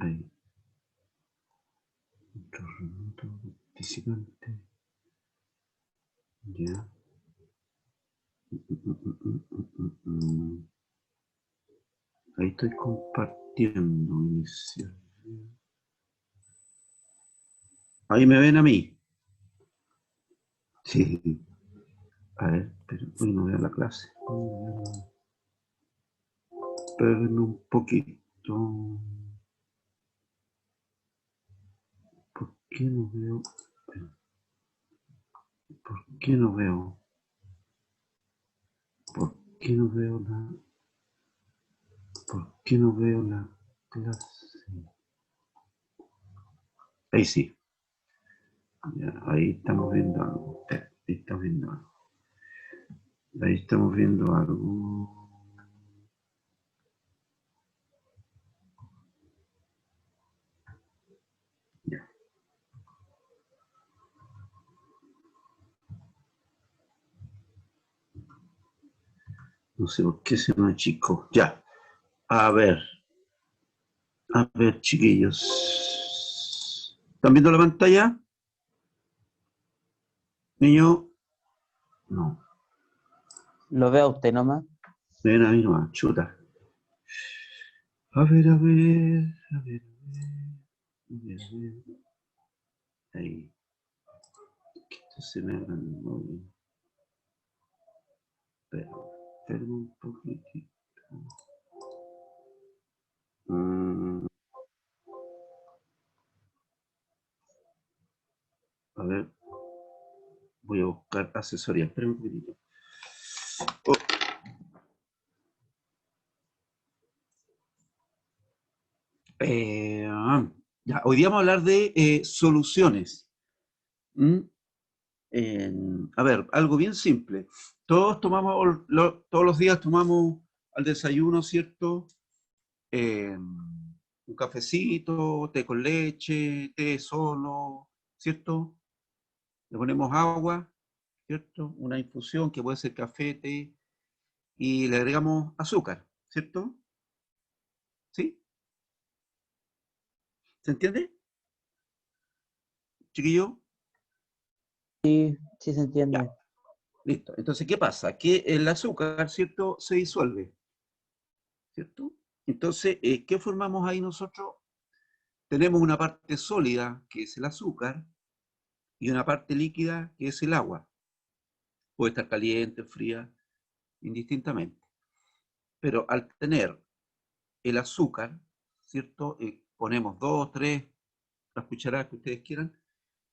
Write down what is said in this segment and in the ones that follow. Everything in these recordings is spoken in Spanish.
Ahí. Otro remoto participante. Ya. Ahí estoy compartiendo. Iniciar. Ahí me ven a mí. Sí. A ver, pero hoy no veo la clase. Esperen un poquito. ¿Por qué no veo? ¿Por qué no veo? ¿Por qué no veo la? ¿Por qué no veo la clase? Ahí sí. Ya, ahí estamos viendo algo. Ahí estamos viendo algo. Ahí estamos viendo algo. Ya. No sé por qué se me achicó. Ya. A ver, chiquillos. ¿Están viendo la pantalla? Niño. No. Lo veo a usted nomás. Ven a mí nomás, chuta. A ver. Ahí. Que esto se me haga muy bien. Pero, esperen un poquitito. A ver. Voy a buscar asesoría. Esperen un poquitito. Oh. Ya, hoy día vamos a hablar de soluciones. A ver, algo bien simple. Todos tomamos, todos los días tomamos al desayuno, ¿cierto? Un cafecito, té con leche, té solo, ¿cierto? Le ponemos agua, ¿cierto? Una infusión que puede ser café, té, y le agregamos azúcar, ¿cierto? ¿Sí? ¿Se entiende? Chiquillo. Sí, sí se Ya, entiende. listo. Entonces, ¿qué pasa? Que el azúcar, ¿cierto? Se disuelve, ¿cierto? Entonces, ¿qué formamos ahí nosotros? Tenemos una parte sólida, que es el azúcar, y una parte líquida, que es el agua. Puede estar caliente, fría, indistintamente. Pero al tener el azúcar, ¿cierto? Ponemos 2, 3, las cucharadas que ustedes quieran,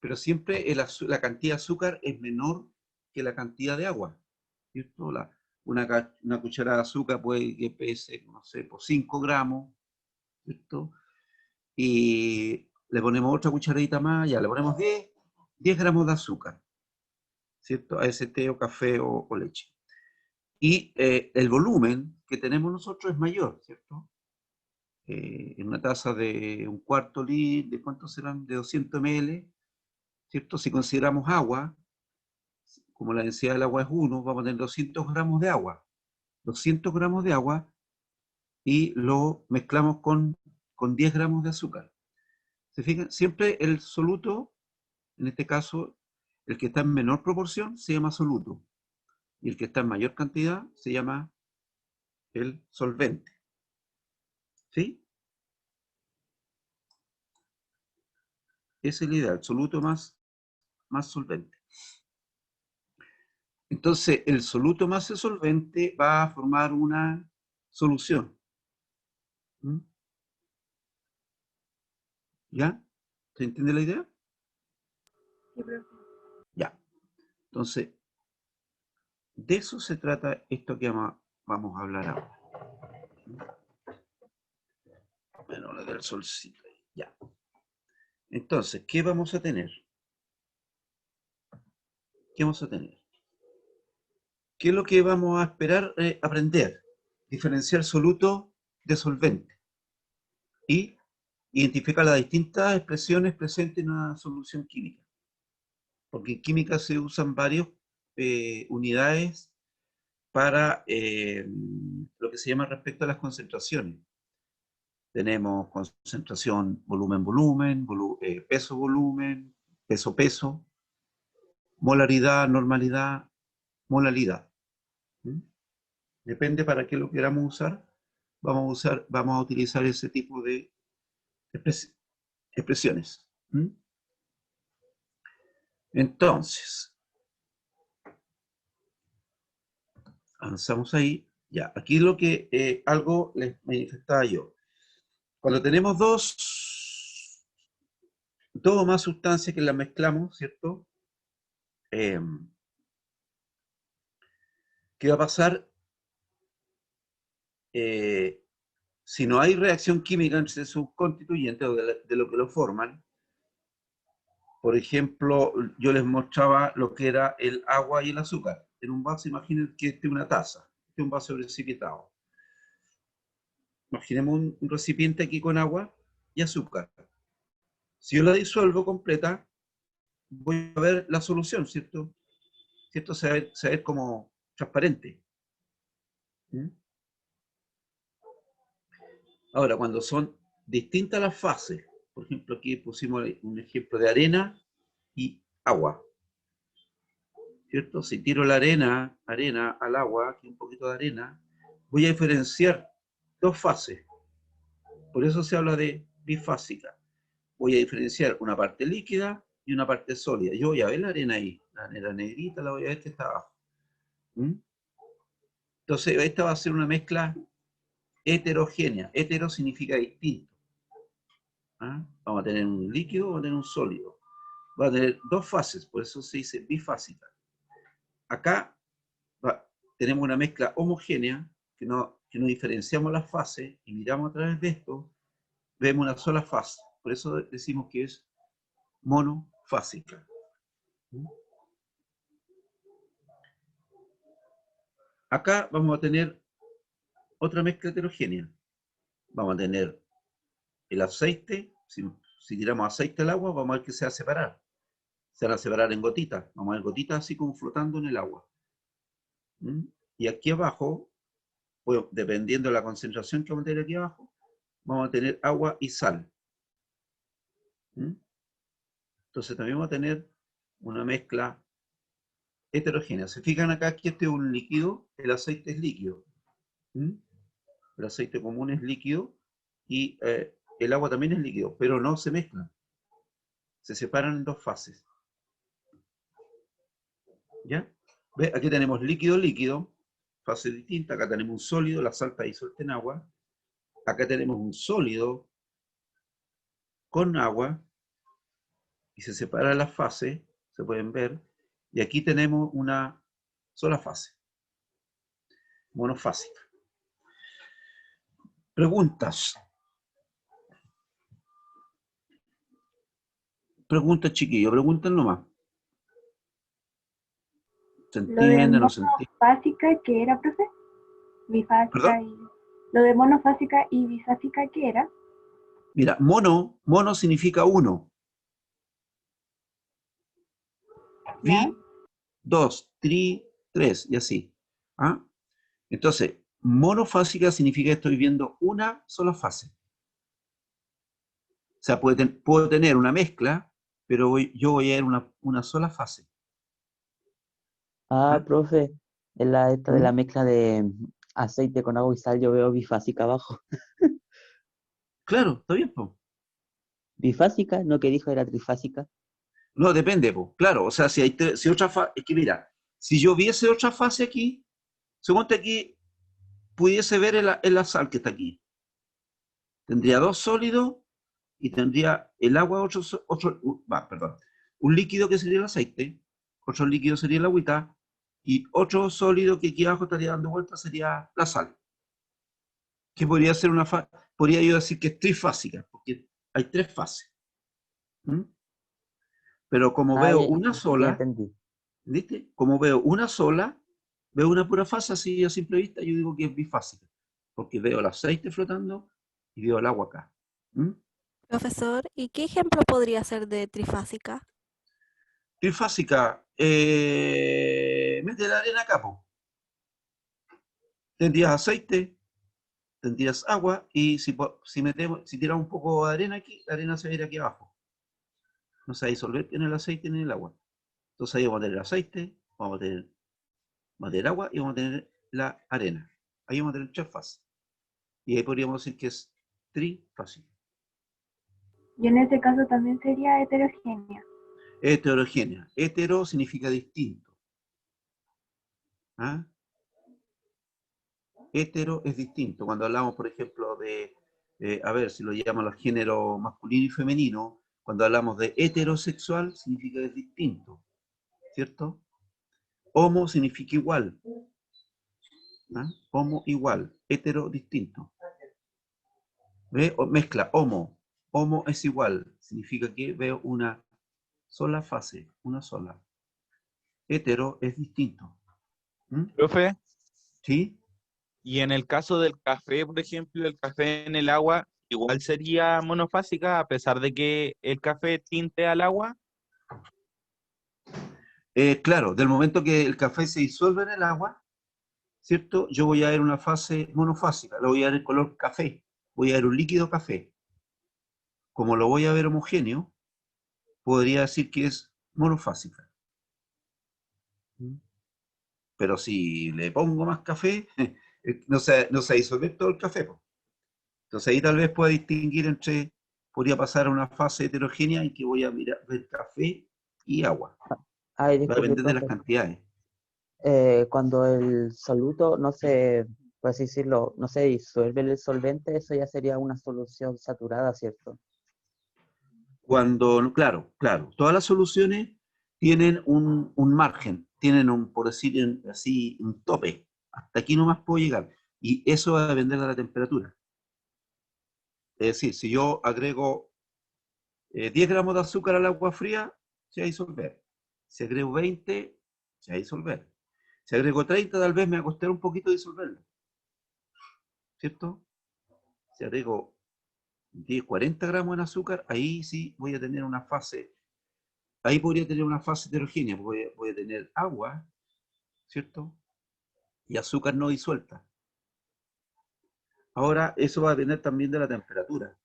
pero siempre la cantidad de azúcar es menor que la cantidad de agua, ¿cierto? Una cucharada de azúcar puede que pese, no sé, por 5 gramos, ¿cierto? Y le ponemos otra cucharadita más, ya le ponemos 10 gramos de azúcar, ¿cierto? A ese té o café o leche. Y el volumen que tenemos nosotros es mayor, ¿cierto? En una taza de un cuarto litro, ¿de cuántos serán? De 200 ml, ¿cierto? Si consideramos agua, como la densidad del agua es 1, vamos a tener 200 gramos de agua. 200 gramos de agua y lo mezclamos con 10 gramos de azúcar. ¿Se fijan? Siempre el soluto, en este caso, el que está en menor proporción se llama soluto. Y el que está en mayor cantidad se llama el solvente. ¿Sí? Esa es la idea, el soluto más solvente. Entonces, el soluto más el solvente va a formar una solución. ¿Ya? ¿Se entiende la idea? Sí, profe. Ya. Entonces, de eso se trata esto que vamos a hablar ahora. Bueno, la del solcito. Ya. Entonces, ¿qué vamos a tener? ¿Qué vamos a tener? ¿Qué es lo que vamos a esperar aprender? Diferenciar soluto de solvente y identificar las distintas expresiones presentes en una solución química. Porque en química se usan varias unidades para que se llama respecto a las concentraciones. Tenemos concentración volumen-volumen, peso-volumen, peso-peso, molaridad, normalidad, molalidad. ¿Mm? Depende para qué lo queramos usar, vamos a utilizar ese tipo de expresiones. ¿Mm? Entonces, avanzamos ahí. Ya, aquí lo que algo les manifestaba yo. Cuando tenemos dos o más sustancias que las mezclamos, ¿cierto? ¿Qué va a pasar si no hay reacción química entre sus constituyentes o de lo que lo forman? Por ejemplo, yo les mostraba lo que era el agua y el azúcar. En un vaso, imaginen que este es una taza, este es un vaso precipitado. Imaginemos un recipiente aquí con agua y azúcar. Si yo la disuelvo completa, voy a ver la solución, ¿cierto? ¿Cierto? Se va a ver como transparente. ¿Mm? Ahora, cuando son distintas las fases, por ejemplo, aquí pusimos un ejemplo de arena y agua, ¿cierto? Si tiro la arena al agua, aquí un poquito de arena, voy a diferenciar dos fases. Por eso se habla de bifásica. Voy a diferenciar una parte líquida y una parte sólida. Yo voy a ver la arena ahí, la arena negrita la voy a ver que está abajo. ¿Mm? Entonces, esta va a ser una mezcla heterogénea. Hetero significa distinto. ¿Ah? Vamos a tener un líquido, vamos a tener un sólido. Va a tener dos fases, por eso se dice bifásica. Acá tenemos una mezcla homogénea, que no diferenciamos las fases y miramos a través de esto, vemos una sola fase. Por eso decimos que es monofásica. Acá vamos a tener otra mezcla heterogénea. Vamos a tener el aceite, si tiramos aceite al agua, vamos a ver que se va a separar. Se van a separar en gotitas. Vamos a ver gotitas así como flotando en el agua. ¿Mm? Y aquí abajo, bueno, dependiendo de la concentración que vamos a tener aquí abajo, vamos a tener agua y sal. ¿Mm? Entonces también vamos a tener una mezcla heterogénea. Se fijan acá que este es un líquido, el aceite es líquido. ¿Mm? El aceite común es líquido y el agua también es líquido, pero no se mezclan. Se separan en dos fases. ¿Ya? ¿Ve? Aquí tenemos líquido, fase distinta. Acá tenemos un sólido, la sal está disuelta en agua. Acá tenemos un sólido con agua y se separan las fases, se pueden ver. Y aquí tenemos una sola fase, monofásica. Preguntas. Preguntas, chiquillos, pregunten nomás. ¿Se Lo de entiende, no se entiende? monofásica, ¿qué era, profe? Bifásica ¿Perdón? y... Lo de monofásica y bifásica, ¿qué era? Mira, mono significa uno. ¿Ya? Bi, dos, tri, tres, y así. ¿Ah? Entonces, monofásica significa que estoy viendo una sola fase. O sea, puedo tener una mezcla, pero yo voy a ver una sola fase. Ah, ¿Ah? profe, en la esta de la ¿Mm? mezcla de aceite con agua y sal, yo veo bifásica abajo. Claro, está bien, po. ¿Bifásica? ¿No que dijo era trifásica? No, depende, po. Claro, o sea, si otra fase, es que mira, si yo viese otra fase aquí, suponte aquí, pudiese ver la sal que está aquí. Tendría dos sólidos y tendría el agua, perdón, un líquido que sería el aceite, otro líquido sería el agüita, y otro sólido que aquí abajo estaría dando vuelta sería la sal. Que podría ser podría yo decir que es trifásica, porque hay tres fases. ¿Mm? Pero como Ah, veo ya, una ya sola, entendí. ¿viste? Como veo una sola, veo una pura fase así a simple vista, yo digo que es bifásica, porque veo el aceite flotando y veo el agua acá. ¿Mm? Profesor, ¿y qué ejemplo podría ser de trifásica? Trifásica, mete la arena acá, po. Tendrías aceite, tendrías agua, y si tiramos un poco de arena aquí, la arena se va a ir aquí abajo. No se va a disolver en el aceite ni en el agua. Entonces ahí vamos a tener el aceite, vamos a tener agua y vamos a tener la arena. Ahí vamos a tener tres fases. Y ahí podríamos decir que es trifásico. Y en ese caso también sería heterogénea. Heterogénea. Hetero significa distinto. ¿Ah? Hetero es distinto. Cuando hablamos, por ejemplo, de, a ver, si lo llaman los géneros masculino y femenino, cuando hablamos de heterosexual, significa que es distinto, ¿cierto? Homo significa igual. ¿Ah? Homo igual, hetero distinto. ¿Ve? O mezcla, homo. Homo es igual, significa que veo una sola fase, una sola. Hetero es distinto. ¿Mm? Profe, ¿Sí? y en el caso del café, por ejemplo, el café en el agua, igual sería monofásica a pesar de que el café tinte al agua. Claro, del momento que el café se disuelve en el agua, ¿cierto? Yo voy a ver una fase monofásica, lo voy a ver en color café, voy a ver un líquido café. Como lo voy a ver homogéneo, podría decir que es monofásica. Pero si le pongo más café, no se va a disolver todo el café, po. Entonces ahí tal vez pueda distinguir entre, podría pasar a una fase heterogénea en que voy a ver café y agua. Ay, Va a disculpe, depender de las profe. cantidades. Cuando el soluto no se, por así decirlo, no se disuelve el solvente, eso ya sería una solución saturada, ¿cierto? Cuando, claro, todas las soluciones tienen un margen, tienen por decir así, un tope. Hasta aquí nomás puedo llegar. Y eso va a depender de la temperatura. Es decir, si yo agrego 10 gramos de azúcar al agua fría, se va a disolver. Si agrego 20, se va a disolver. Si agrego 30, tal vez me va a costar un poquito disolverlo. ¿Cierto? Si agrego 10, 40 gramos en azúcar, ahí sí voy a tener una fase. Ahí podría tener una fase heterogénea, voy a tener agua, ¿cierto? Y azúcar no disuelta. Ahora, eso va a depender también de la temperatura,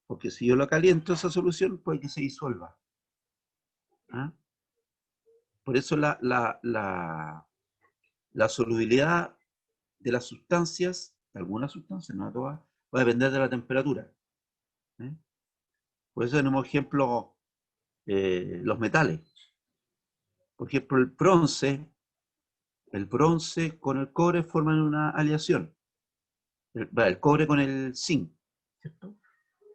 porque si yo lo caliento esa solución, puede que se disuelva. ¿Ah? Por eso la solubilidad de las sustancias, de algunas sustancias, no de todas, va a depender de la temperatura. ¿Eh? Por eso tenemos ejemplo, los metales. Por ejemplo, el bronce con el cobre forman una aleación. El cobre con el zinc, ¿cierto?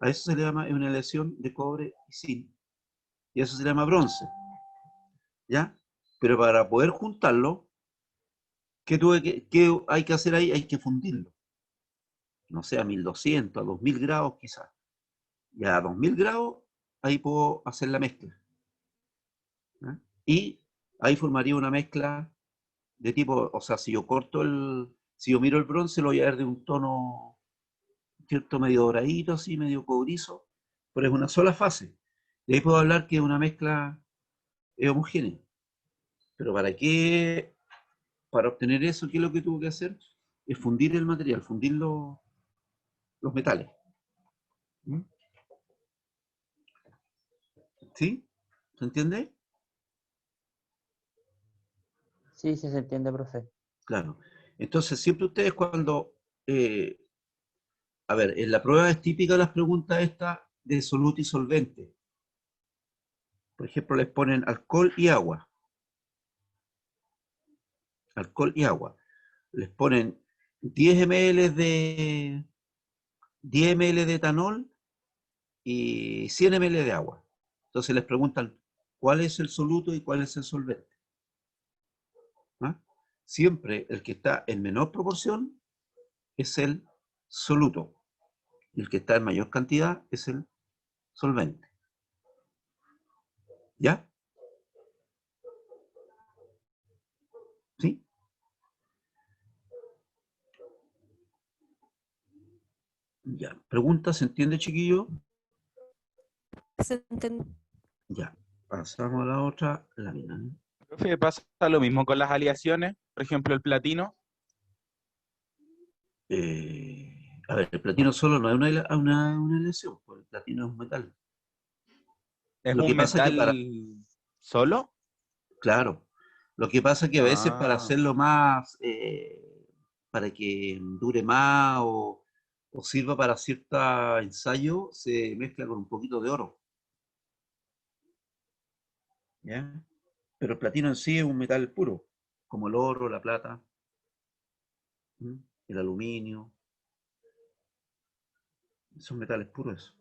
A eso se le llama una aleación de cobre y zinc. Y eso se llama bronce. ¿Ya? Pero para poder juntarlo, ¿qué hay que hacer ahí? Hay que fundirlo. No sé, a 1200, a 2000 grados quizás. Y a 2000 grados, ahí puedo hacer la mezcla. ¿Ya? Y ahí formaría una mezcla de tipo, o sea, si yo miro el bronce, lo voy a ver de un tono, ¿cierto? Medio doradito, así, medio cobrizo, pero es una sola fase. Y ahí puedo hablar que es una mezcla homogénea. Pero ¿para qué? Para obtener eso, ¿qué es lo que tuvo que hacer? Es fundir el material, fundir los metales. ¿Mm? ¿Sí? ¿Se entiende? Sí, sí se entiende, profe. Claro. Entonces, siempre ustedes cuando, a ver, en la prueba es típica las preguntas estas de soluto y solvente. Por ejemplo, les ponen alcohol y agua. Alcohol y agua. Les ponen 10 ml de 10 ml de etanol y 100 ml de agua. Entonces les preguntan cuál es el soluto y cuál es el solvente. ¿Ah? Siempre el que está en menor proporción es el soluto y el que está en mayor cantidad es el solvente. ¿Ya? ¿Sí? Ya. ¿Pregunta? ¿Se entiende, chiquillo? ¿Se entiende? Ya. Pasamos a la otra lámina. Profe, ¿pasa lo mismo con las aleaciones? Por ejemplo, el platino. A ver, el platino solo no es una aleación, porque el platino es un metal. ¿Es Lo que un pasa es que metal solo? claro, lo que pasa es que a veces para Ah, hacerlo más, para que dure más o sirva para cierto ensayo, se mezcla con un poquito de oro, ¿ya? Pero el platino en sí es un metal puro, como el oro, la plata, ¿m? El aluminio, son metales puros.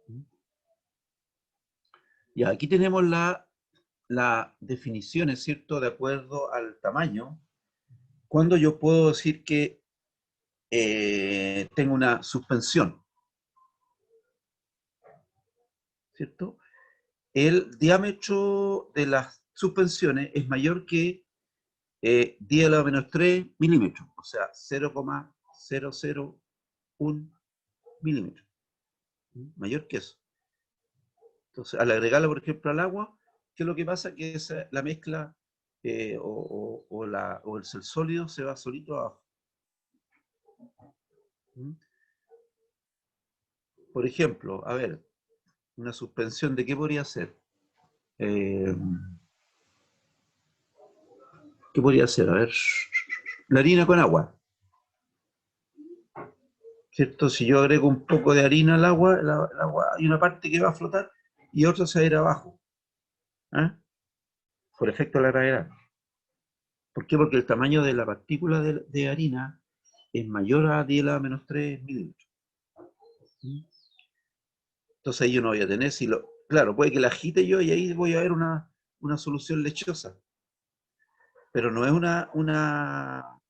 ¿M? Ya, aquí tenemos la definición, ¿cierto? De acuerdo al tamaño. Cuando yo puedo decir que tengo una suspensión, ¿cierto? El diámetro de las suspensiones es mayor que 10 a la menos 3 milímetros, o sea, 0,001 milímetros. Mayor que eso. Entonces, al agregarlo, por ejemplo, al agua, ¿qué es lo que pasa? Que la mezcla o el sólido se va solito abajo. Por ejemplo, a ver, una suspensión de qué podría ser. Eh, ¿Qué podría ser? A ver, la harina con agua, ¿cierto? Si yo agrego un poco de harina al agua, el agua hay una parte que va a flotar y otra se va a ir abajo, ¿eh? Por efecto de la gravedad. ¿Por qué? Porque el tamaño de la partícula de harina es mayor a 10 a la menos 3 milímetros. Entonces ahí yo no voy a tener, claro, puede que la agite yo y ahí voy a ver una solución lechosa, pero no es una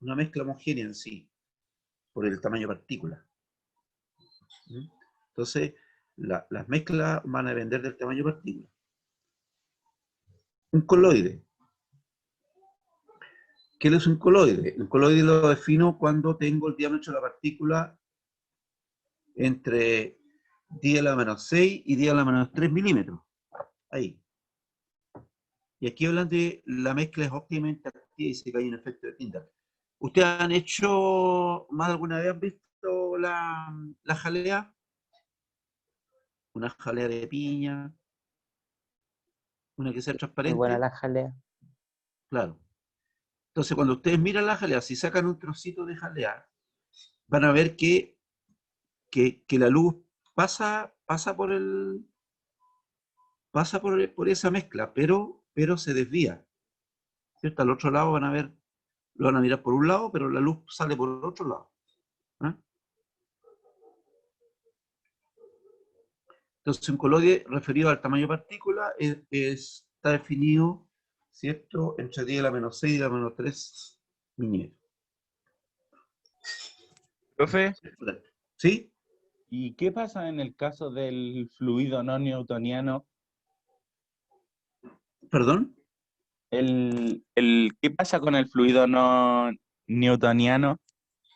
mezcla homogénea en sí, por el tamaño de partícula. Entonces, las mezclas van a depender del tamaño de partícula. Un coloide. ¿Qué es un coloide? Un coloide lo defino cuando tengo el diámetro de la partícula entre 10 a la menos 6 y 10 a la menos 3 milímetros. Ahí. Y aquí hablan de la mezcla es óptimamente activa y se cae un efecto de Tyndall. ¿Ustedes han hecho, más alguna vez han visto la jalea? Una jalea de piña, una que sea Muy buena transparente. la jalea. Claro. Entonces, cuando ustedes miran la jalea, si sacan un trocito de jalea, van a ver que la luz pasa por esa mezcla, pero se desvía, ¿cierto? Al otro lado van a ver, lo van a mirar por un lado, pero la luz sale por el otro lado. ¿Eh? Entonces, un coloide referido al tamaño de partícula está definido, ¿cierto?, entre 10 a la menos 6 y a la menos 3 milímetros. profe, ¿Sí? ¿y qué pasa en el caso del fluido no newtoniano? ¿Perdón? ¿Qué pasa con el fluido no newtoniano?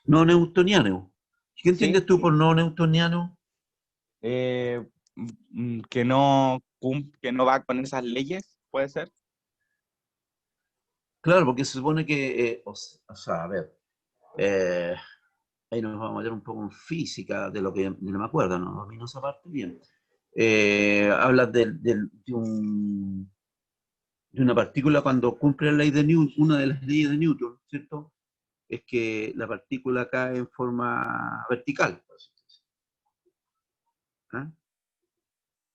No newtoniano. ¿Qué ¿Sí? entiendes tú por no newtoniano? Eh, que no va con esas leyes, ¿puede ser? Claro, porque se supone que, o sea, a ver, eh, ahí nos vamos a meter un poco en física de lo que no me acuerdo, no domino esa parte bien. Habla de una partícula cuando cumple la ley de Newton, una de las leyes de Newton, ¿cierto? Es que la partícula cae en forma vertical, ¿ah?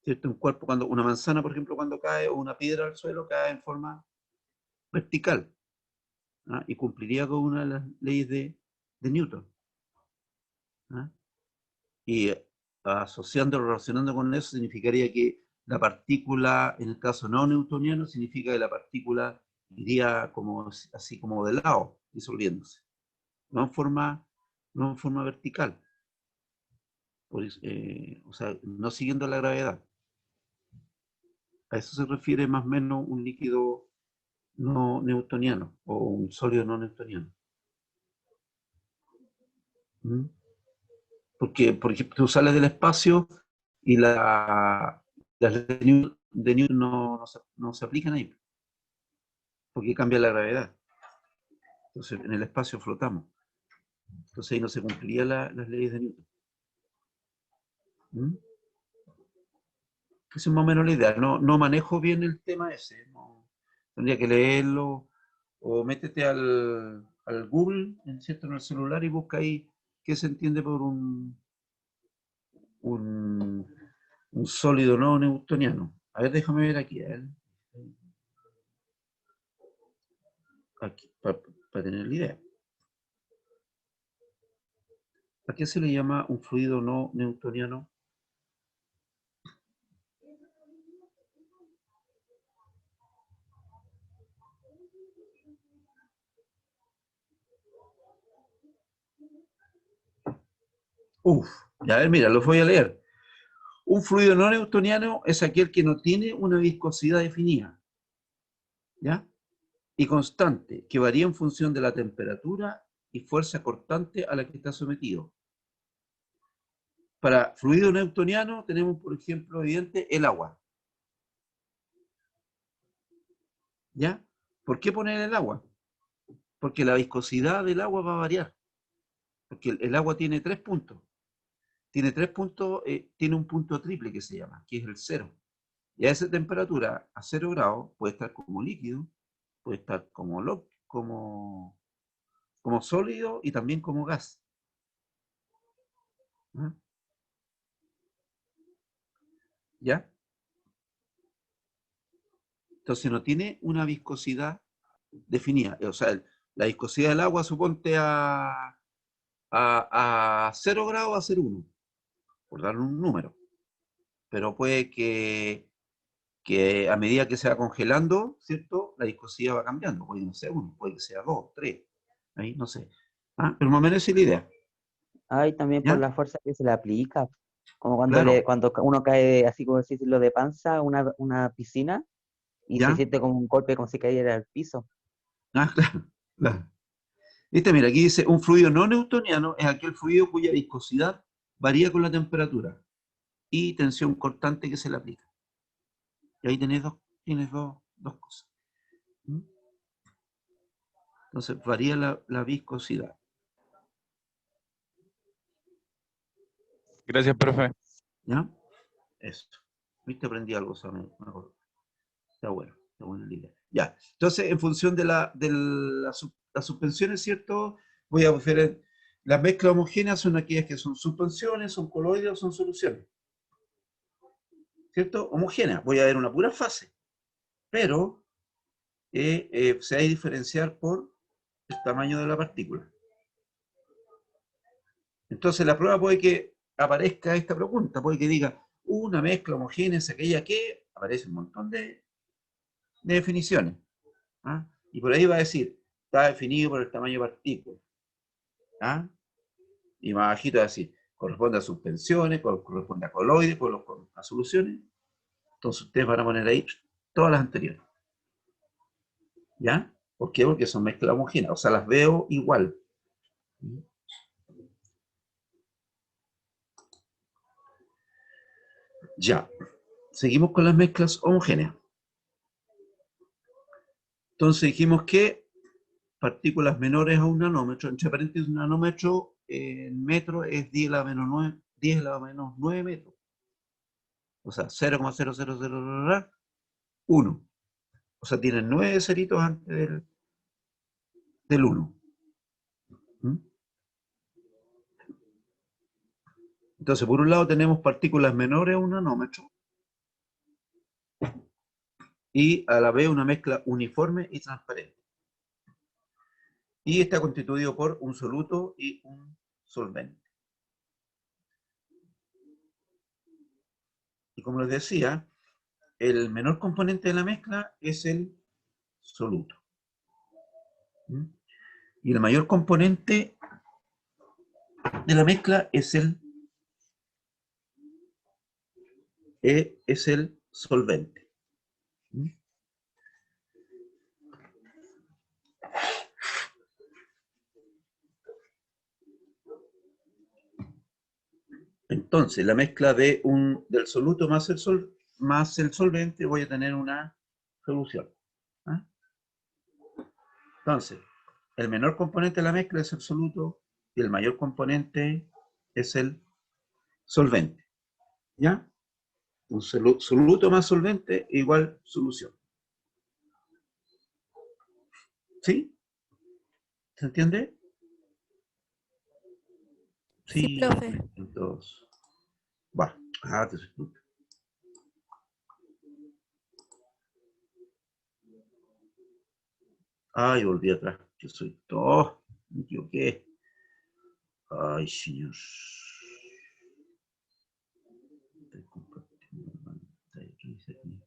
¿Cierto? Un cuerpo, cuando una manzana, por ejemplo, cuando cae, o una piedra al suelo, cae en forma vertical, ¿ah? Y cumpliría con una de las leyes de Newton, ¿ah? Y asociando, relacionando con eso, significaría que la partícula, en el caso no newtoniano, significa que la partícula iría como, así como de lado, disolviéndose, no en forma, no en forma vertical, o sea, no siguiendo la gravedad. A eso se refiere más o menos un líquido no newtoniano o un sólido no newtoniano. ¿Mm? Porque, por ejemplo, tú sales del espacio y las leyes de Newton no se aplican ahí, porque cambia la gravedad. Entonces, en el espacio flotamos. Entonces ahí no se cumplirían las leyes de Newton. ¿Mm? Esa es más o menos la idea. No manejo bien el tema ese. Tendría que leerlo o métete al Google, ¿cierto? En el celular y busca ahí qué se entiende por un sólido no newtoniano. A ver, déjame ver aquí. A ver. Aquí, para tener la idea. ¿A qué se le llama un fluido no newtoniano? Ya a ver, mira, los voy a leer. Un fluido no newtoniano es aquel que no tiene una viscosidad definida, ¿ya? Y constante, que varía en función de la temperatura y fuerza cortante a la que está sometido. Para fluido newtoniano tenemos, por ejemplo, evidente, el agua. ¿Ya? ¿Por qué poner el agua? Porque la viscosidad del agua va a variar. Porque el agua tiene 3 puntos. Tiene 3 puntos, tiene un punto triple que se llama, que es el 0. Y a esa temperatura, a 0 grados, puede estar como líquido, puede estar como sólido y también como gas. ¿Ah? ¿Ya? Entonces no tiene una viscosidad definida. O sea, la viscosidad del agua suponte a 0 grados va a ser 1, por dar un número. Pero puede que a medida que se va congelando, ¿cierto? La viscosidad va cambiando. Puede que no sea 1, puede que sea 2, 3. Ahí no sé. ¿Ah? Pero más o menos esa es la idea. Ay, también por ¿Ya? la fuerza que se le aplica. Como cuando, Claro. cuando uno cae, así como decirlo, de panza a una piscina y se ¿Ya? siente como un golpe, como si cayera al piso. Ah, claro. Claro. Viste, mira, aquí dice, un fluido no newtoniano es aquel fluido cuya viscosidad varía con la temperatura y tensión cortante que se le aplica. Y ahí tienes dos cosas. ¿Mm? Entonces, varía la viscosidad. Gracias, profe. ¿Ya? Eso. ¿Viste? Aprendí algo, me acuerdo. Está buena la idea. Ya. Entonces, en función de las suspensiones, ¿cierto? Voy a referir, las mezclas homogéneas son aquellas que son suspensiones, son coloides o son soluciones. ¿Cierto? Homogéneas. Voy a ver una pura fase. Pero se ha de diferenciar por el tamaño de la partícula. Entonces, la prueba puede que aparezca esta pregunta, puede que diga, una mezcla homogénea es aquella que aparece un montón de definiciones. ¿Ah? Y por ahí va a decir, está definido por el tamaño de partícula. ¿Ah? Y más bajito va a decir, corresponde a suspensiones, corresponde a coloides, corresponde a soluciones. Entonces ustedes van a poner ahí todas las anteriores. ¿Ya? ¿Por qué? Porque son mezclas homogéneas, o sea, las veo igual. Ya. Seguimos con las mezclas homogéneas. Entonces dijimos que partículas menores a un nanómetro, entre paréntesis, un nanómetro en metro es 10 a la menos 9, 10 a la menos 9 metros. O sea, 0,0001. O sea, tienen 9 ceritos antes del 1. ¿Mm? Entonces, por un lado tenemos partículas menores a un nanómetro y a la vez una mezcla uniforme y transparente. Y está constituido por un soluto y un solvente. Y como les decía, el menor componente de la mezcla es el soluto. ¿Mm? Y el mayor componente de la mezcla es el solvente. ¿Mm? Entonces, la mezcla del soluto más el solvente, voy a tener una solución. ¿Ah? Entonces, el menor componente de la mezcla es el soluto y el mayor componente es el solvente. ¿Ya? Un soluto más solvente igual solución. ¿Sí? ¿Se entiende? Sí, Sí, profe. entonces. Va. Ah, te explico. Ay, volví atrás. Yo soy todo. Me equivoqué. Ay, señor. Estoy compartiendo pantalla. ¿Qué dice aquí?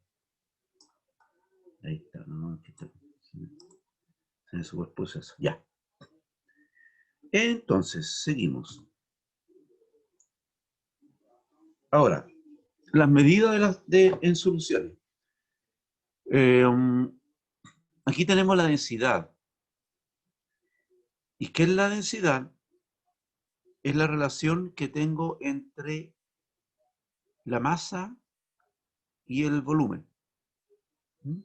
Ahí está, no, aquí está. Se me superpuso eso. Ya. Entonces, seguimos. Ahora, las medidas en soluciones. Aquí tenemos la densidad. ¿Y qué es la densidad? Es la relación que tengo entre la masa y el volumen. ¿Mm?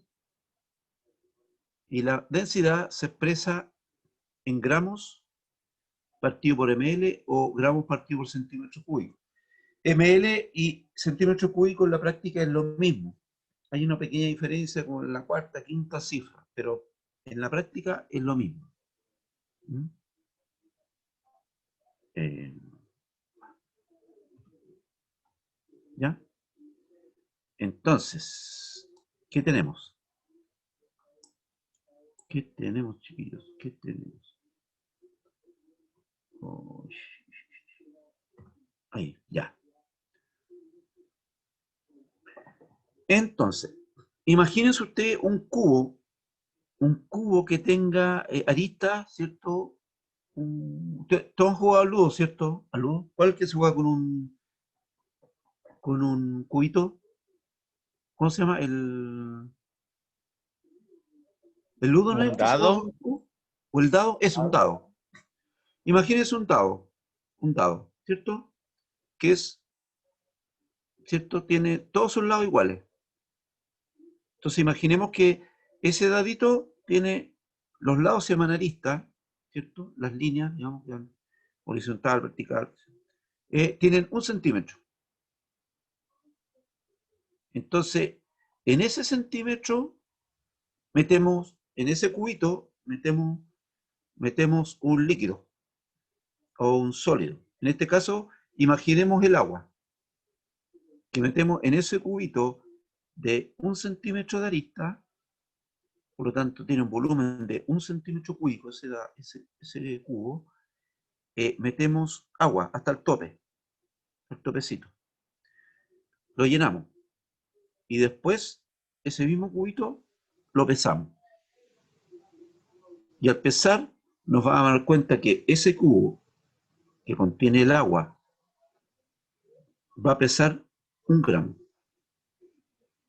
Y la densidad se expresa en gramos partido por ml o gramos partido por centímetro cúbico. Ml y centímetro cúbico en la práctica es lo mismo. Hay una pequeña diferencia con la cuarta, quinta cifra, pero en la práctica es lo mismo. ¿Mm? ¿Ya? Entonces, ¿qué tenemos? ¿Qué tenemos, chiquillos? ¿Qué tenemos? Oh, ahí, ya. Entonces, imagínense usted un cubo que tenga aristas, ¿cierto? Todos han jugado al ludo, ¿cierto? ¿Al ludo? ¿Cuál que se juega con un cubito? ¿Cómo se llama? ¿El ludo no es ¿Un el que se juega dado? con un cubo? ¿O el dado? Es un dado. Imagínense un dado, ¿cierto? Que es, ¿cierto? Tiene todos sus lados iguales. Entonces imaginemos que ese dadito tiene, los lados se llaman aristas, ¿cierto? Las líneas, digamos, horizontal, vertical, tienen 1 centímetro. Entonces, en ese centímetro metemos, en ese cubito, metemos un líquido o un sólido. En este caso, imaginemos el agua, que metemos en ese cubito de 1 centímetro de arista, por lo tanto tiene un volumen de 1 centímetro cúbico ese cubo, metemos agua hasta el tope, el topecito. Lo llenamos. Y después, ese mismo cubito lo pesamos. Y al pesar, nos vamos a dar cuenta que ese cubo que contiene el agua va a pesar 1 gramo.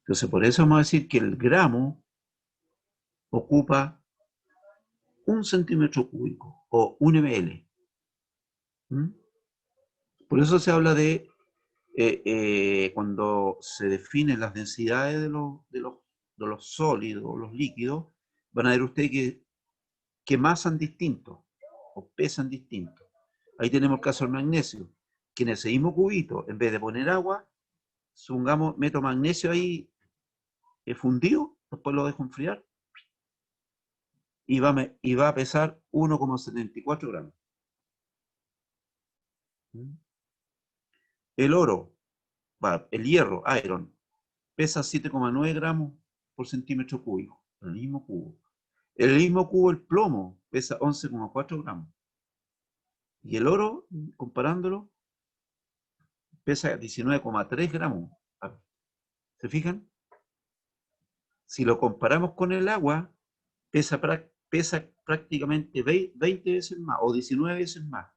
Entonces, por eso vamos a decir que el gramo ocupa 1 centímetro cúbico o 1 ml. ¿Mm? Por eso se habla de, cuando se definen las densidades de los sólidos, los líquidos, van a ver ustedes que masan distinto o pesan distinto. Ahí tenemos el caso del magnesio, que en ese mismo cubito, en vez de poner agua, supongamos, meto magnesio ahí fundido, después lo dejo enfriar, y va a pesar 1,74 gramos. El oro, el hierro, iron, pesa 7,9 gramos por centímetro cúbico, en el mismo cubo. En el mismo cubo el plomo pesa 11,4 gramos. Y el oro, comparándolo, pesa 19,3 gramos. ¿Se fijan? Si lo comparamos con el agua, pesa prácticamente 20 veces más o 19 veces más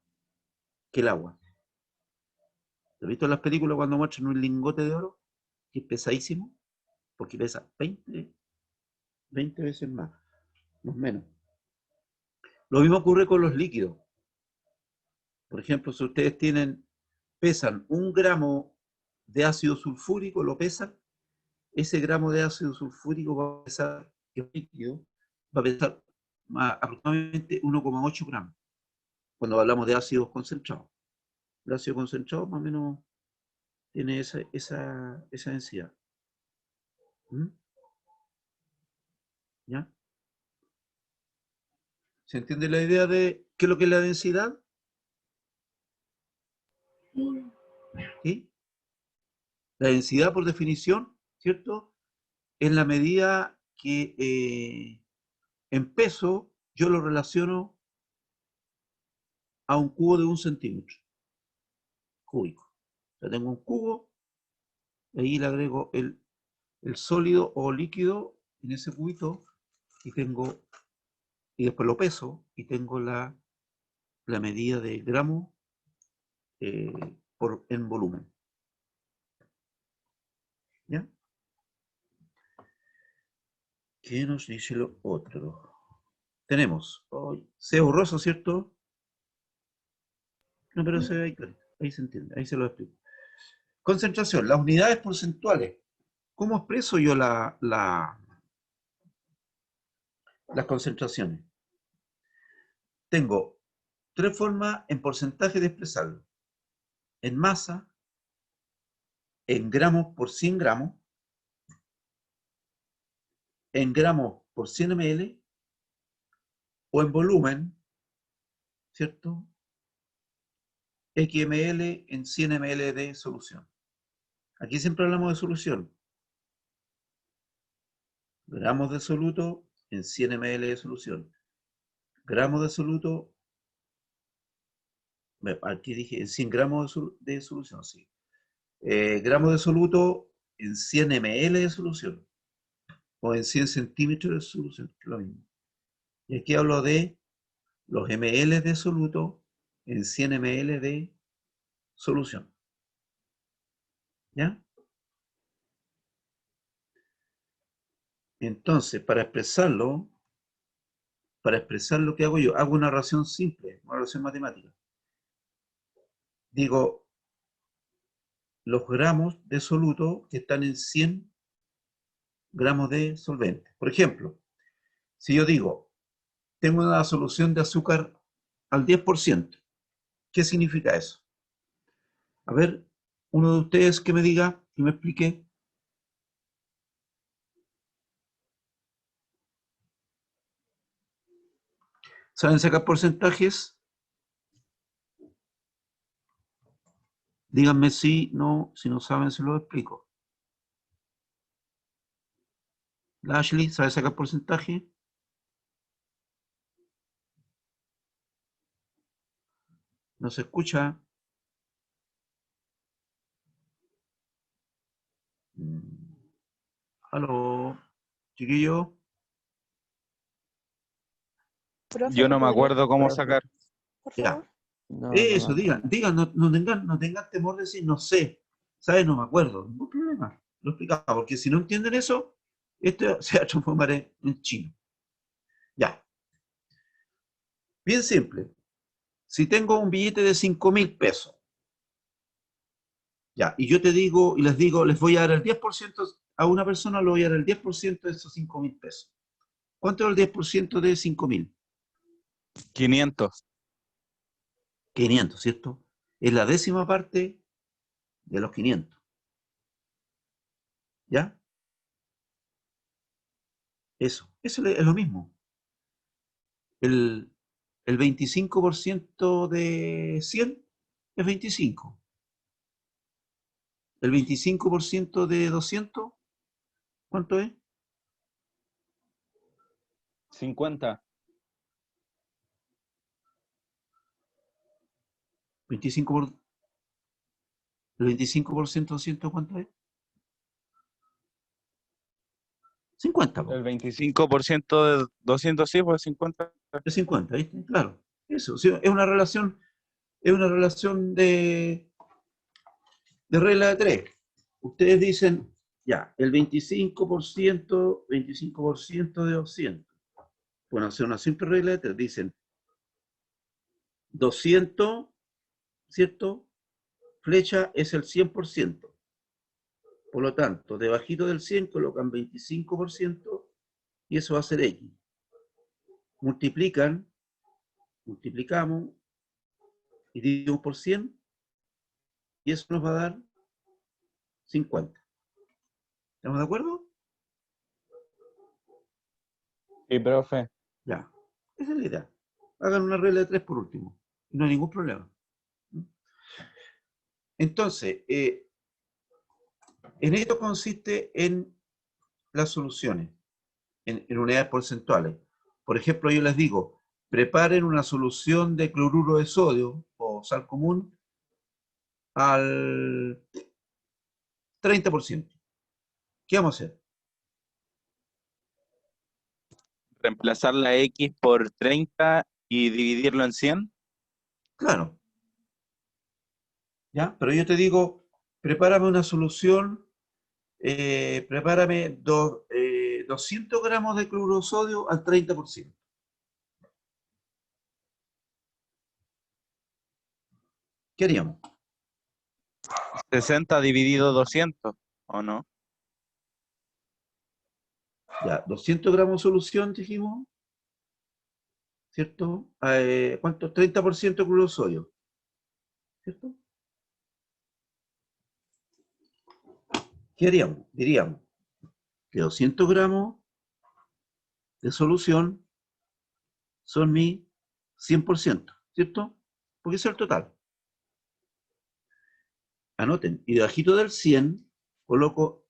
que el agua. ¿Lo has visto en las películas cuando muestran un lingote de oro? Que es pesadísimo, porque pesa 20 veces más, no menos. Lo mismo ocurre con los líquidos. Por ejemplo, si ustedes pesan 1 gramo de ácido sulfúrico, lo pesan, ese gramo de ácido sulfúrico va a pesar, el líquido, va a pesar aproximadamente 1,8 gramos. cuando hablamos de ácidos concentrados. El ácido concentrado más o menos tiene esa densidad. ¿Mm? ¿Ya? ¿Se entiende la idea de qué es lo que es la densidad? Sí. ¿Sí? La densidad, por definición, ¿cierto? Es la medida que en peso yo lo relaciono a un cubo de 1 centímetro cúbico. O sea, tengo un cubo, ahí le agrego el sólido o líquido en ese cubito y después lo peso y tengo la medida de gramos en volumen. ¿Ya? ¿Qué nos dice lo otro? Tenemos, C borroso, ¿cierto? No, pero ahí se entiende, ahí se lo explico. Concentración, las unidades porcentuales. ¿Cómo expreso yo las concentraciones? Tengo 3 formas en porcentaje de expresarlo. En masa, en gramos por 100 gramos, en gramos por 100 ml, o en volumen, ¿cierto? XML en 100 ml de solución. Aquí siempre hablamos de solución. Gramos de soluto en 100 ml de solución. Gramos de soluto, aquí dije en 100 gramos de solución, sí. Gramos de soluto en 100 ml de solución. O en 100 centímetros de solución, que es lo mismo. Y aquí hablo de los ml de soluto en 100 ml de solución. ¿Ya? Entonces, para expresar lo que hago yo, hago una relación simple, una relación matemática. Digo, los gramos de soluto que están en 100 gramos de solvente. Por ejemplo, si yo digo, tengo una solución de azúcar al 10%, ¿qué significa eso? A ver, uno de ustedes que me diga, que me explique. ¿Saben sacar porcentajes? Díganme si no saben, se lo explico. ¿La Ashley sabe sacar porcentaje? ¿No se escucha? ¿Aló, chiquillo? Profe, Yo ¿lo no me podría acuerdo cómo Profe. sacar. por Ya. favor? No, Eso, no. digan, no tengan temor de decir, no sé, ¿sabes? No me acuerdo. No hay problema, lo explicaba, porque si no entienden eso, esto se va a transformar en chino. Ya. Bien simple. Si tengo un billete de 5.000 pesos, ya, y yo te digo, y les digo, les voy a dar el 10%, a una persona le voy a dar el 10% de esos 5.000 pesos. ¿Cuánto es el 10% de 5.000? 500. 500, ¿cierto? Es la 10ª parte de los 500. ¿Ya? Eso es lo mismo. El 25% de 100 es 25. El 25% de 200, ¿cuánto es? 50. 25 el 25% de 200, ¿cuánto es? 50, po. El 25% de 200 sí, pues 50. De 50, ¿viste? Claro. Eso, sí, es una relación de regla de 3. Ustedes dicen, ya, el 25% de 200. Bueno, hacer una simple regla de 3. Dicen 200, ¿cierto? Flecha es el 100%. Por lo tanto, debajito del 100 colocan 25% y eso va a ser X. Multiplicamos y dividimos por 100, y eso nos va a dar 50. ¿Estamos de acuerdo? Sí, profe. Ya. Esa es la idea. Hagan una regla de 3 por último. Y no hay ningún problema. Entonces, en esto consiste en las soluciones, en unidades porcentuales. Por ejemplo, yo les digo, preparen una solución de cloruro de sodio o sal común al 30%. ¿Qué vamos a hacer? Reemplazar la X por 30 y dividirlo en 100. Claro. ¿Ya? Pero yo te digo, prepárame una solución, prepárame 200 gramos de cloruro de sodio al 30%. ¿Qué haríamos? 60 dividido 200, ¿o no? Ya, 200 gramos de solución, dijimos, ¿cierto? ¿Cuánto? 30% de cloruro de sodio, ¿cierto? ¿Qué haríamos? Diríamos que 200 gramos de solución son mi 100%, ¿cierto? Porque ese es el total. Anoten, y debajito del 100 coloco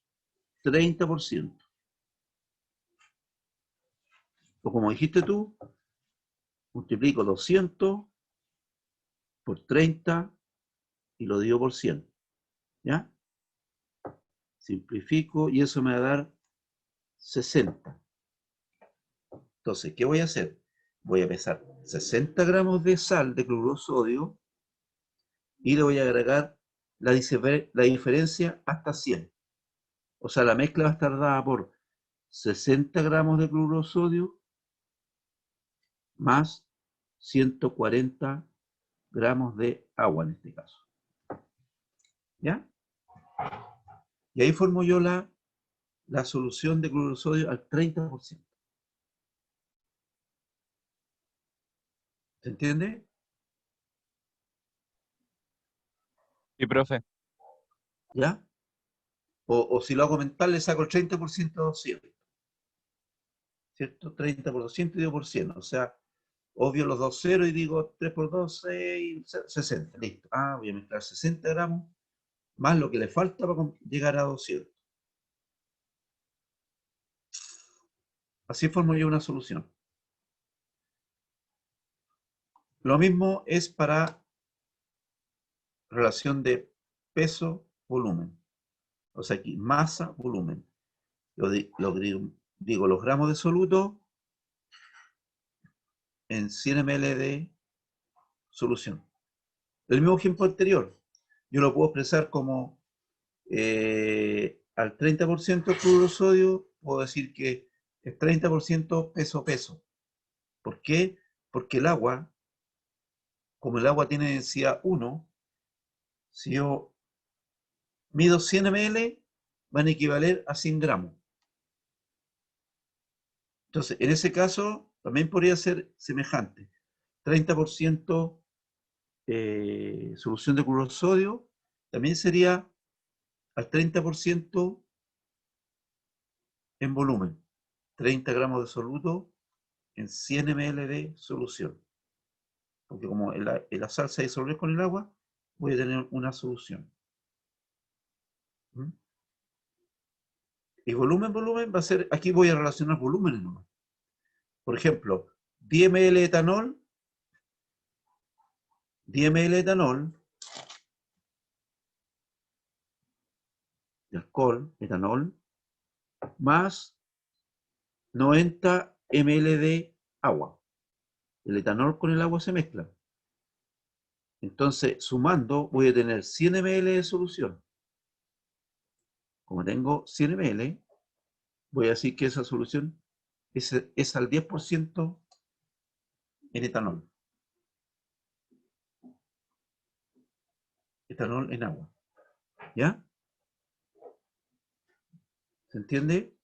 30%. O como dijiste tú, multiplico 200 por 30 y lo divido por 100. ¿Ya? Simplifico y eso me va a dar 60. Entonces, ¿qué voy a hacer? Voy a pesar 60 gramos de sal de cloruro de sodio y le voy a agregar la diferencia hasta 100. O sea, la mezcla va a estar dada por 60 gramos de cloruro de sodio más 140 gramos de agua en este caso. ¿Ya? Y ahí formo yo la solución de cloruro de sodio al 30%. ¿Se entiende? Sí, profe. ¿Ya? O si lo hago mental, le saco el 30% de 200. ¿Cierto? 30 por 200 y digo por 100. O sea, obvio los dos ceros y digo 3 por 2, 6, 60. Listo. Ah, voy a mezclar 60 gramos más lo que le falta para llegar a 200. Así formo yo una solución. Lo mismo es para relación de peso-volumen. O sea, aquí masa-volumen. Digo los gramos de soluto en 100 ml de solución. El mismo ejemplo anterior, yo lo puedo expresar como al 30% cloruro de sodio, puedo decir que es 30% peso-peso. ¿Por qué? Porque el agua, como el agua tiene densidad 1, si yo mido 100 ml, van a equivaler a 100 gramos. Entonces, en ese caso, también podría ser semejante. 30% solución de cloruro de sodio, también sería al 30% en volumen. 30 gramos de soluto en 100 ml de solución. Porque como en la sal se disolver con el agua, voy a tener una solución. ¿Mm? Y volumen va a ser, aquí voy a relacionar volúmenes nomás. Por ejemplo, 10 ml de etanol, 10 ml de etanol, de alcohol, etanol, más 90 ml de agua. El etanol con el agua se mezcla. Entonces, sumando, voy a tener 100 ml de solución. Como tengo 100 ml, voy a decir que esa solución es al 10% en etanol. Etanol en agua. ¿Ya? ¿Se entiende?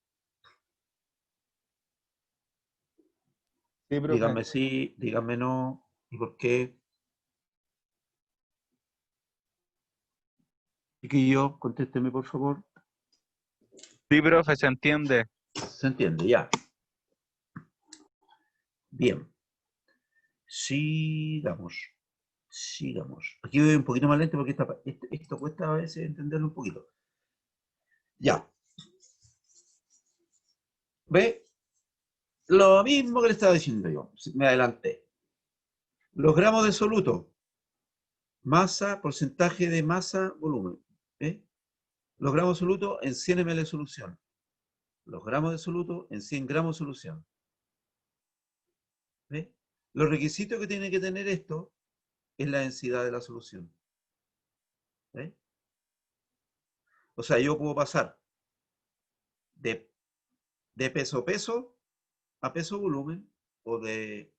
Sí, profe. Díganme sí, díganme no, y por qué. Chiquillo, contésteme, por favor. Sí, profe, se entiende. ¿Se entiende? Ya. Bien. Sigamos. Sigamos. Aquí voy un poquito más lento porque esto cuesta a veces entenderlo un poquito. Ya. ¿Ve? Lo mismo que le estaba diciendo yo. Me adelanté. Los gramos de soluto. Masa, porcentaje de masa, volumen. ¿Ve? Los gramos de soluto en 100 ml de solución. Los gramos de soluto en 100 gramos de solución. ¿Ve? Los requisitos que tiene que tener esto es la densidad de la solución. ¿Ve? O sea, yo puedo pasar de peso peso a peso volumen o de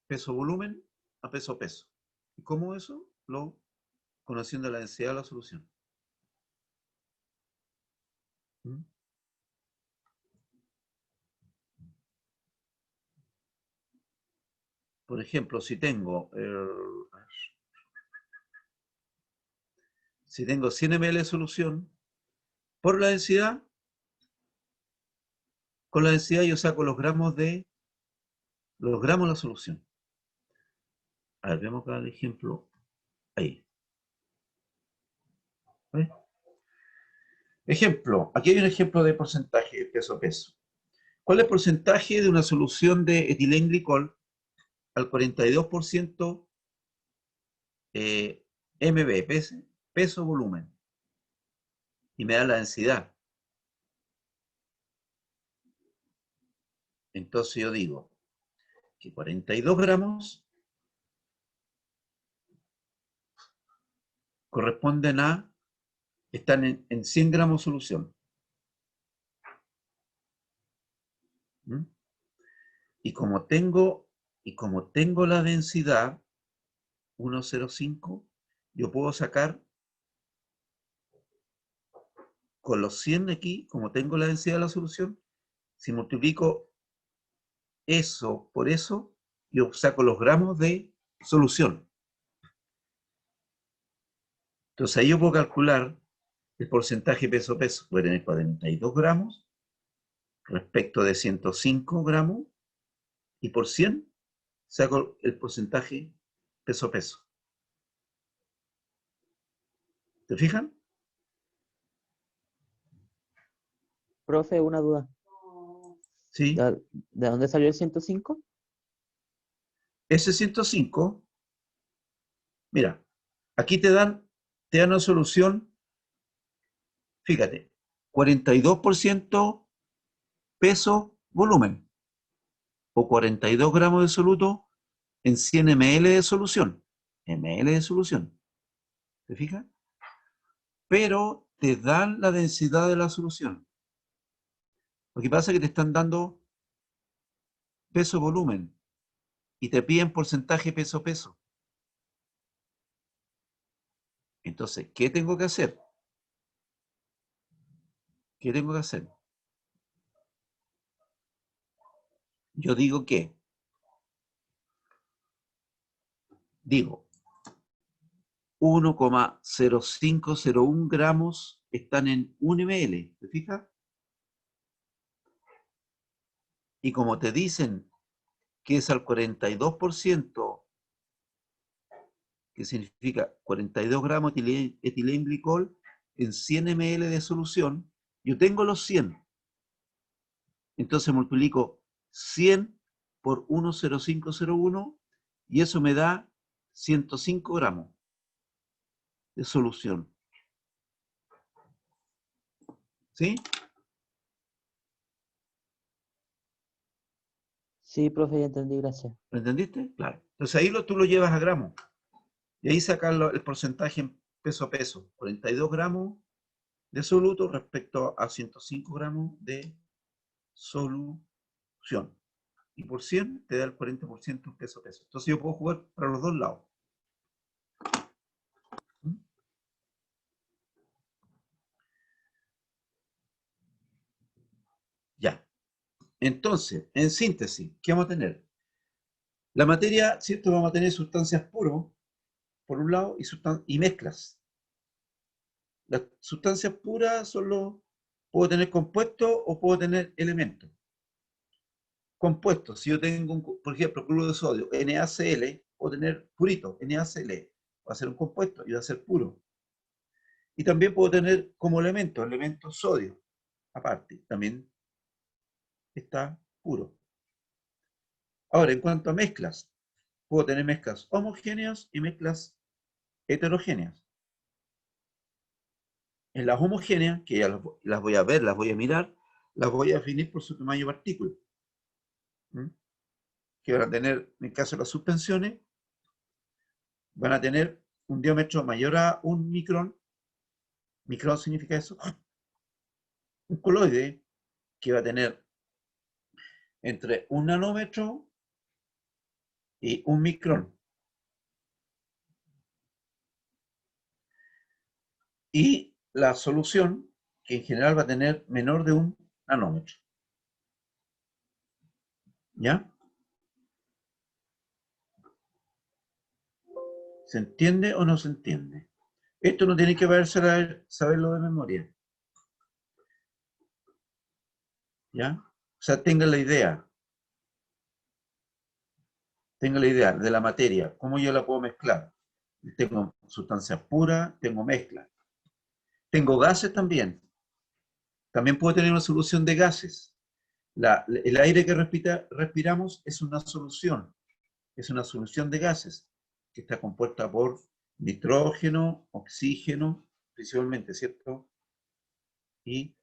peso volumen a peso peso. ¿Y cómo eso? Conociendo la densidad de la solución. ¿Mm? Por ejemplo, si tengo 100 ml de solución, por la densidad, con la densidad yo saco los gramos de la solución. A ver, vemos acá el ejemplo. Ahí. ¿Ves? Ejemplo, aquí hay un ejemplo de porcentaje peso a peso. ¿Cuál es el porcentaje de una solución de etilenglicol al 42% MB, peso volumen? Y me da la densidad. Entonces yo digo que 42 gramos corresponden están en 100 gramos de solución. ¿Mm? Y como tengo la densidad 1,05, yo puedo sacar con los 100 aquí, como tengo la densidad de la solución, si multiplico eso por eso, yo saco los gramos de solución. Entonces ahí yo puedo calcular el porcentaje peso-peso. Voy a tener 42 gramos respecto de 105 gramos y por 100 saco el porcentaje peso-peso. ¿Te fijan? Profe, una duda. Sí. ¿De dónde salió el 105? Ese 105, mira, aquí te dan una solución, fíjate, 42% peso volumen o 42 gramos de soluto en 100 ml de solución. ml de solución. ¿Te fijas? Pero te dan la densidad de la solución. Lo que pasa es que te están dando peso-volumen y te piden porcentaje peso-peso. Entonces, ¿qué tengo que hacer? ¿Qué tengo que hacer? Yo digo que, digo, 1,0501 gramos están en 1 ml, ¿te fijas? Y como te dicen que es al 42%, que significa 42 gramos de etilenglicol en 100 ml de solución, yo tengo los 100. Entonces multiplico 100 por 1,0501 y eso me da 105 gramos de solución. ¿Sí? Sí, profe, ya entendí, gracias. ¿Lo entendiste? Claro. Entonces ahí tú lo llevas a gramos. Y ahí sacas el porcentaje en peso a peso. 42 gramos de soluto respecto a 105 gramos de solución. Y por 100 te da el 40% peso a peso. Entonces yo puedo jugar para los dos lados. ¿Mm? Ya. Entonces, en síntesis, ¿qué vamos a tener? La materia, ¿cierto? Vamos a tener sustancias puras, por un lado, y mezclas. Las sustancias puras puedo tener compuestos o puedo tener elementos. Compuestos, si yo tengo, por ejemplo, cloruro de sodio, NaCl, puedo tener purito, NaCl, va a ser un compuesto y va a ser puro. Y también puedo tener como elemento sodio, aparte, también está puro. Ahora, en cuanto a mezclas, puedo tener mezclas homogéneas y mezclas heterogéneas. En las homogéneas, que ya las voy a ver, las voy a mirar, las voy a definir por su tamaño de partícula. Que van a tener, en el caso de las suspensiones, van a tener un diámetro mayor a 1 micrón. Micrón significa eso. Un coloide que va a tener entre 1 nanómetro y 1 micrón. Y la solución, que en general va a tener menor de 1 nanómetro. ¿Ya? ¿Se entiende o no se entiende? Esto no tiene que saberlo de memoria. ¿Ya? O sea, tengan la idea. Tengan la idea de la materia, cómo yo la puedo mezclar. Tengo sustancias puras, tengo mezclas. Tengo gases también. También puedo tener una solución de gases. El aire que respiramos es una solución de gases que está compuesta por nitrógeno, oxígeno, principalmente, ¿cierto? Y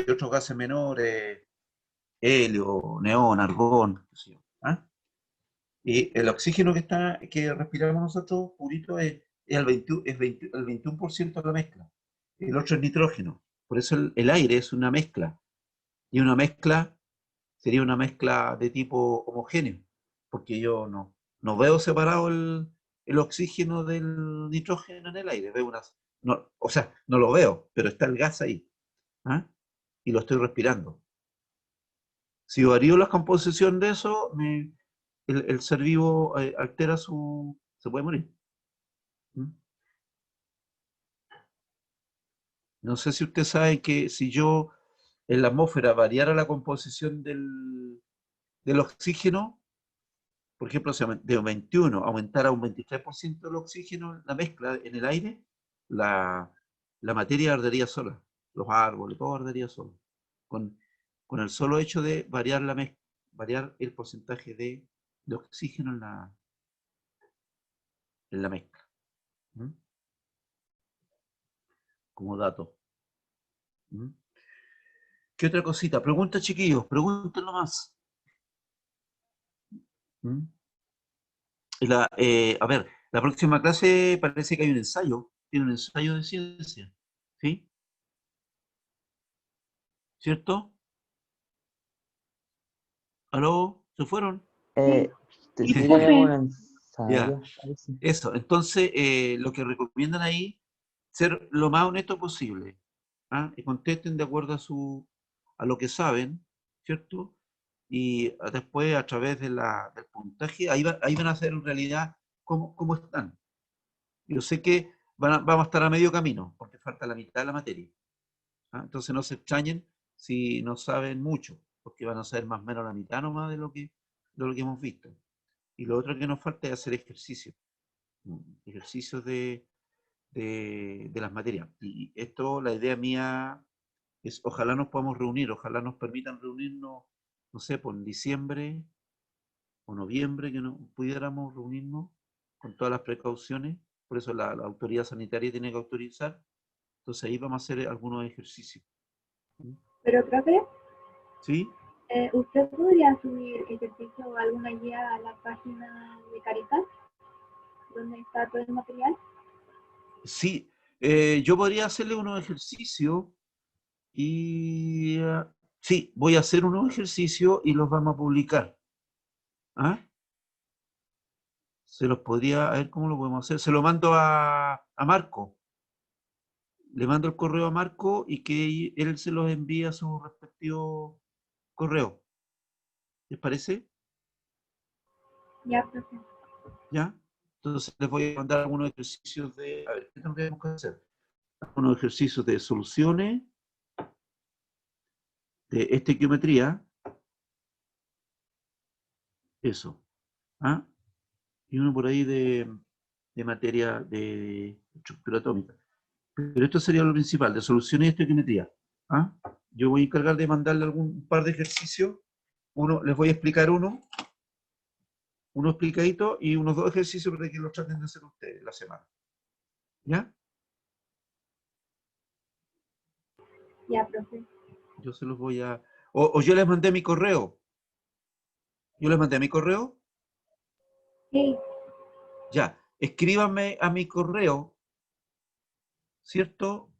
otros gases menores, helio, neón, argón, ¿ah? Y el oxígeno que respiramos nosotros, purito, es el 21% de la mezcla. El otro es nitrógeno. Por eso el aire es una mezcla. Y una mezcla sería una mezcla de tipo homogéneo, porque yo no veo separado el oxígeno del nitrógeno en el aire. O sea, no lo veo, pero está el gas ahí. ¿Ah? Y lo estoy respirando. Si varío la composición de eso, el ser vivo se puede morir. ¿Mm? No sé si usted sabe que si yo en la atmósfera variara la composición del oxígeno, por ejemplo, si de un 21 aumentara un 23% el oxígeno, la mezcla en el aire, la materia ardería sola, los árboles, todo ardería solo, con el solo hecho de variar el porcentaje de oxígeno en la mezcla. ¿Mm? Como dato. ¿Mm? ¿Qué otra cosita? Pregunta, chiquillos, pregunten nomás. ¿Mm? A ver, la próxima clase parece que hay un ensayo, tiene un ensayo de ciencia, ¿sí? ¿Cierto? ¿Aló? ¿Se fueron? Sí Sí, tenemos un profe. Ya, ensayo, parece. eso. Entonces, lo que recomiendan ahí, ser lo más honesto posible. ¿Ah? Y contesten de acuerdo a lo que saben, ¿cierto? Y después, a través del puntaje, ahí van a hacer en realidad cómo están. Yo sé que vamos a estar a medio camino, porque falta la mitad de la materia. ¿Ah? Entonces no se extrañen si no saben mucho, porque van a saber más o menos la mitad nomás de lo que hemos visto. Y lo otro que nos falta es hacer ejercicios de las materias. Y esto, la idea mía es, ojalá nos podamos reunir, ojalá nos permitan reunirnos, no sé, por diciembre o noviembre, que no pudiéramos reunirnos con todas las precauciones. Por eso la autoridad sanitaria tiene que autorizar. Entonces ahí vamos a hacer algunos ejercicios. Pero, profe, ¿Sí? ¿usted podría subir ejercicio o alguna guía a la página de Caritas, donde está todo el material? Sí, yo podría hacerle unos ejercicios y sí, voy a hacer unos ejercicios y los vamos a publicar. ¿Ah? Se los podría, a ver cómo lo podemos hacer. Se lo mando a Marco. Le mando el correo a Marco y que él se los envía a su respectivo correo. ¿Les parece? Ya, profe. ¿Ya? Entonces les voy a mandar algunos ejercicios de, a ver, ¿qué tendríamos que hacer? Algunos ejercicios de soluciones de estequiometría, eso, ¿ah? Y uno por ahí de materia de estructura atómica. Pero esto sería lo principal, de soluciones de estequiometría, ¿ah? Yo voy a encargar de mandarle algún par de ejercicios, uno, les voy a explicar uno explicadito y unos 2 ejercicios para que los traten de hacer ustedes la semana. ¿Ya? Ya, profe. Yo se los voy a... O yo les mandé mi correo. Yo les mandé mi correo. Sí, Ya. Escríbanme a mi correo, ¿cierto?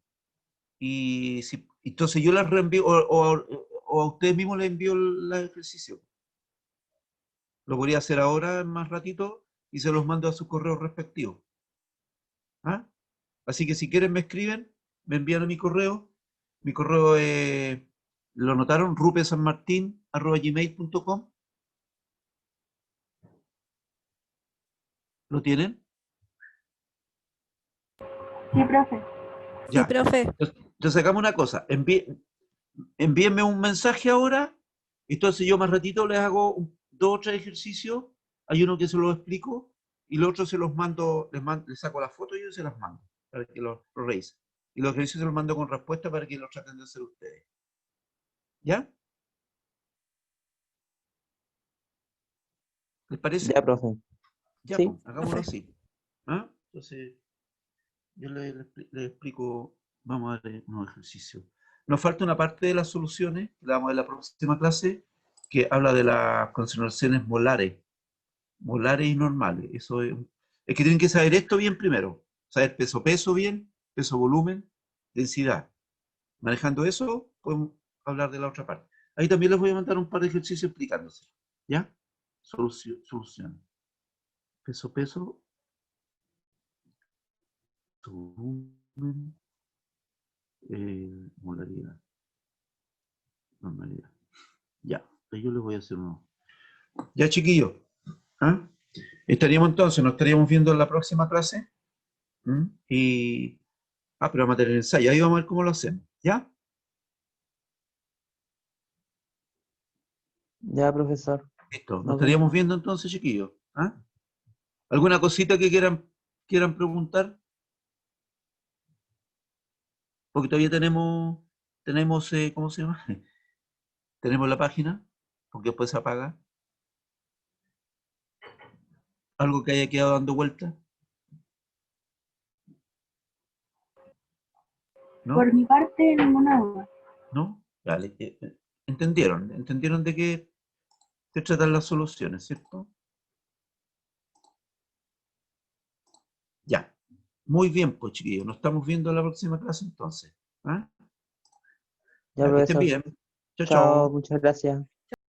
Y si, entonces yo les reenvío, o a ustedes mismos les envío el ejercicio. Lo podría hacer ahora, en más ratito, y se los mando a sus correos respectivos. ¿Ah? Así que si quieren me escriben, me envían a mi correo. Mi correo es, ¿lo notaron? rupesanmartin@gmail.com. ¿Lo tienen? sí, profe. Sí, Ya. profe. Entonces hagamos una cosa. Envíenme un mensaje ahora. Entonces yo más ratito les hago 2 o 3 ejercicios. Hay uno que se los explico y los otros se los mando, les saco las fotos y yo se las mando para que los revisen. Y los ejercicios se los mando con respuesta para que los traten de hacer ustedes. ¿Ya? ¿Les parece? Ya, profe. Ya, Sí. pues, hagámoslo Profe. así. ¿Ah? Entonces, yo le explico, vamos a ver unos ejercicios. Nos falta una parte de las soluciones, que la vamos a ver en la próxima clase, que habla de las concentraciones molares y normales. Eso es que tienen que saber esto bien primero. Saber peso bien, peso-volumen, densidad. Manejando eso, podemos hablar de la otra parte. Ahí también les voy a mandar un par de ejercicios explicándose. ¿Ya? Solución. Peso, volumen, molaridad, normalidad. Ya, ahí yo les voy a hacer uno. Ya, chiquillos. ¿Ah? Estaríamos entonces, nos estaríamos viendo en la próxima clase. ¿Mm? Y. Ah, pero vamos a tener ensayo. Ahí vamos a ver cómo lo hacemos. ¿Ya? Ya, profesor. Listo. Nos Nos vemos. estaríamos viendo entonces, chiquillos. ¿Ah? ¿Alguna cosita que quieran preguntar? Porque todavía tenemos, ¿cómo se llama? Tenemos la página, porque después se apaga. Algo que haya quedado dando vuelta, ¿no? Por mi parte, ninguna duda. ¿No? Vale. ¿Entendieron de qué se tratan las soluciones, cierto? Ya. Muy bien, pues, chiquillos. Nos estamos viendo en la próxima clase entonces. ¿Ah? Ya, Ya, que estén profesor. bien. Chao, Chao, chao. muchas gracias.